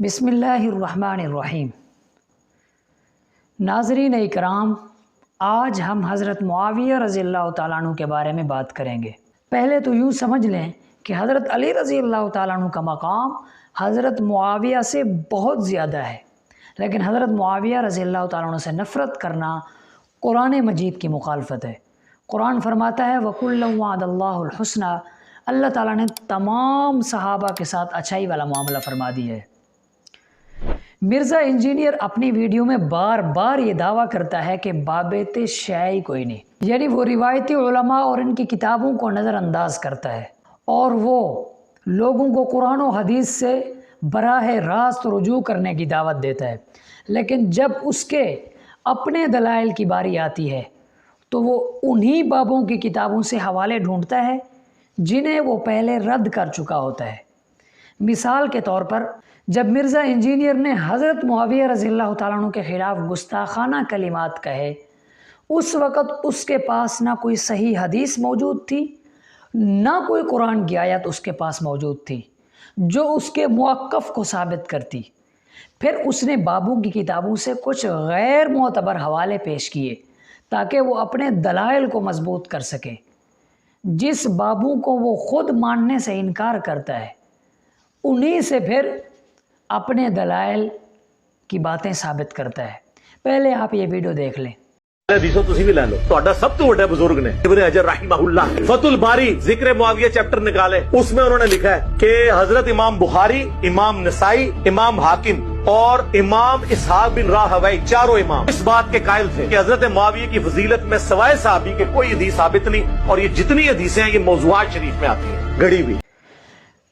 بسم اللہ الرحمن الرحیم۔ ناظرین اکرام، آج ہم حضرت معاویہ رضی اللہ تعالیٰ عنہ کے بارے میں بات کریں گے۔ پہلے تو یوں سمجھ لیں کہ حضرت علی رضی اللہ تعالیٰ عنہ کا مقام حضرت معاویہ سے بہت زیادہ ہے، لیکن حضرت معاویہ رضی اللہ تعالیٰ عنہ سے نفرت کرنا قرآن مجید کی مخالفت ہے۔ قرآن فرماتا ہے وَكُلًّا وَعَدَ اللَّهُ الْحُسْنَى، اللہ تعالیٰ نے تمام صحابہ کے ساتھ اچھائی والا معاملہ فرما دیا ہے۔ مرزا انجینئر اپنی ویڈیو میں بار بار یہ دعویٰ کرتا ہے کہ بابیت شیعی کوئی نہیں، یعنی وہ روایتی علماء اور ان کی کتابوں کو نظر انداز کرتا ہے اور وہ لوگوں کو قرآن و حدیث سے براہ راست رجوع کرنے کی دعوت دیتا ہے، لیکن جب اس کے اپنے دلائل کی باری آتی ہے تو وہ انہی بابوں کی کتابوں سے حوالے ڈھونڈتا ہے جنہیں وہ پہلے رد کر چکا ہوتا ہے۔ مثال کے طور پر جب مرزا انجینئر نے حضرت معاویہ رضی اللہ تعالیٰ عنہ کے خلاف گستاخانہ کلمات کہے، اس وقت اس کے پاس نہ کوئی صحیح حدیث موجود تھی، نہ کوئی قرآن کی آیت اس کے پاس موجود تھی جو اس کے موقف کو ثابت کرتی۔ پھر اس نے بابوں کی کتابوں سے کچھ غیر معتبر حوالے پیش کیے تاکہ وہ اپنے دلائل کو مضبوط کر سکے۔ جس بابوں کو وہ خود ماننے سے انکار کرتا ہے، انہی سے پھر اپنے دلائل کی باتیں ثابت کرتا ہے۔ پہلے آپ یہ ویڈیو دیکھ لیں۔ حدیثوں تسی بھی لے لو، تہاڈا سب تو بڑا بزرگ نے ابن حجر رحمہ اللہ فتح الباری ذکر معاویہ چیپٹر نکالے، اس میں انہوں نے لکھا ہے کہ حضرت امام بخاری، امام نسائی، امام حاکم اور امام اسحاق بن راہوی چاروں امام اس بات کے قائل تھے کہ حضرت معاویہ کی فضیلت میں سوائے صحابی کے کوئی حدیث ثابت نہیں، اور یہ جتنی حدیثیں ہیں یہ موضوعات شریف میں آتی ہیں گڑی ہوئی۔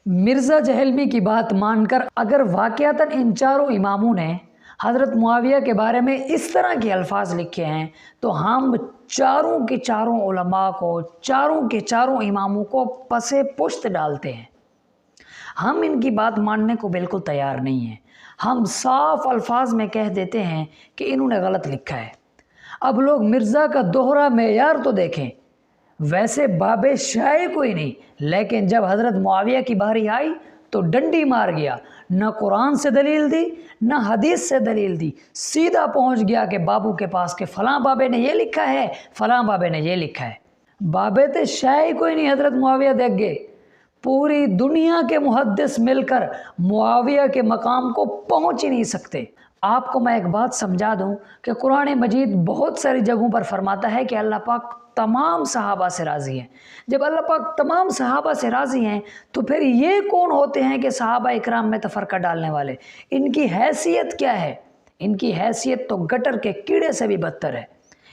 مرزا جہلمی کی بات مان کر اگر واقعتاً ان چاروں اماموں نے حضرت معاویہ کے بارے میں اس طرح کے الفاظ لکھے ہیں تو ہم چاروں کے چاروں علماء کو، چاروں کے چاروں اماموں کو پس پشت ڈالتے ہیں۔ ہم ان کی بات ماننے کو بالکل تیار نہیں ہیں۔ ہم صاف الفاظ میں کہہ دیتے ہیں کہ انہوں نے غلط لکھا ہے۔ اب لوگ مرزا کا دوہرا معیار تو دیکھیں، ویسے باب شیعی کوئی نہیں، لیکن جب حضرت معاویہ کی باری آئی تو ڈنڈی مار گیا، نہ قرآن سے دلیل دی نہ حدیث سے دلیل دی، سیدھا پہنچ گیا کہ بابو کے پاس کہ فلاں بابے نے یہ لکھا ہے، فلاں بابے نے یہ لکھا ہے۔ بابیت شیعی کوئی نہیں حضرت معاویہ دیکھ گئے۔ پوری دنیا کے محدث مل کر معاویہ کے مقام کو پہنچ ہی نہیں سکتے۔ آپ کو میں ایک بات سمجھا دوں کہ قرآن مجید بہت ساری جگہوں پر فرماتا ہے کہ اللہ پاک تمام صحابہ سے راضی ہیں۔ جب اللہ پاک تمام صحابہ سے راضی ہیں تو پھر یہ کون ہوتے ہیں کہ صحابہ اکرام میں تفرقہ ڈالنے والے؟ ان کی حیثیت کیا ہے؟ ان کی حیثیت تو گٹر کے کیڑے سے بھی بدتر ہے۔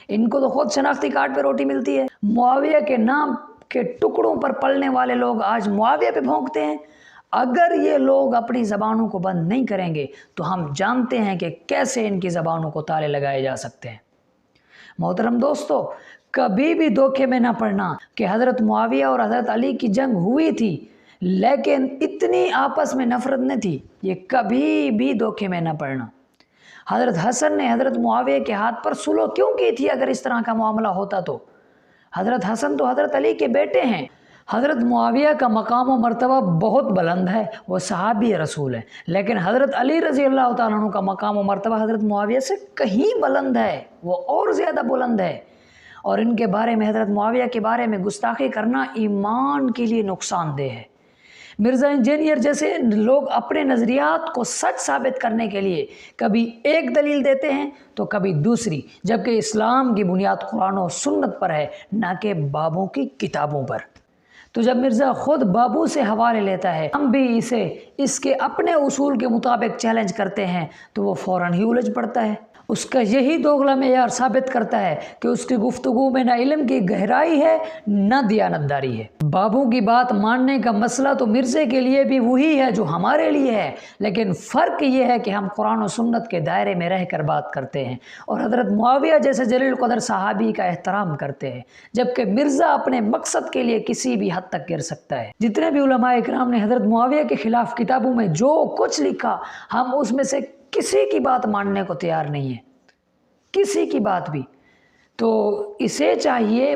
ان کو تو خود شناختی کارڈ پہ روٹی ملتی ہے۔ معاویہ کے نام کے ٹکڑوں پر پلنے والے لوگ آج معاویہ پہ بھونکتے ہیں۔ اگر یہ لوگ اپنی زبانوں کو بند نہیں کریں گے تو ہم جانتے ہیں کہ کیسے ان کی زبانوں کو تالے لگائے جا سکتے ہیں۔ محترم دوستو، کبھی بھی دھوکے میں نہ پڑنا کہ حضرت معاویہ اور حضرت علی کی جنگ ہوئی تھی لیکن اتنی آپس میں نفرت نہ تھی، یہ کبھی بھی دھوکے میں نہ پڑنا۔ حضرت حسن نے حضرت معاویہ کے ہاتھ پر صلح کیوں کی تھی اگر اس طرح کا معاملہ ہوتا تو؟ حضرت حسن تو حضرت علی کے بیٹے ہیں۔ حضرت معاویہ کا مقام و مرتبہ بہت بلند ہے، وہ صحابی رسول ہیں، لیکن حضرت علی رضی اللہ تعالیٰ عنہ کا مقام و مرتبہ حضرت معاویہ سے کہیں بلند ہے، وہ اور زیادہ بلند ہے، اور ان کے بارے میں حضرت معاویہ کے بارے میں گستاخی کرنا ایمان کے لیے نقصان دہ ہے۔ مرزا انجینئر جیسے لوگ اپنے نظریات کو سچ ثابت کرنے کے لیے کبھی ایک دلیل دیتے ہیں تو کبھی دوسری، جبکہ اسلام کی بنیاد قرآن و سنت پر ہے نہ کہ بابوں کی کتابوں پر۔ تو جب مرزا خود بابو سے حوالے لیتا ہے، ہم بھی اسے اس کے اپنے اصول کے مطابق چیلنج کرتے ہیں تو وہ فوراً ہی الجھ پڑتا ہے۔ اس کا یہی دوغلا معیار ثابت کرتا ہے کہ اس کی گفتگو میں نہ علم کی گہرائی ہے نہ دیانتداری ہے۔ بابو کی بات ماننے کا مسئلہ تو مرزے کے لیے بھی وہی ہے جو ہمارے لیے ہے، لیکن فرق یہ ہے کہ ہم قرآن و سنت کے دائرے میں رہ کر بات کرتے ہیں اور حضرت معاویہ جیسے جلیل القدر صحابی کا احترام کرتے ہیں، جبکہ مرزا اپنے مقصد کے لیے کسی بھی حد تک گر سکتا ہے۔ جتنے بھی علماء اکرام نے حضرت معاویہ کے خلاف کتابوں میں جو کچھ لکھا، ہم اس میں سے کسی کی بات ماننے کو تیار نہیں ہے، کسی کی بات بھی۔ تو اسے چاہیے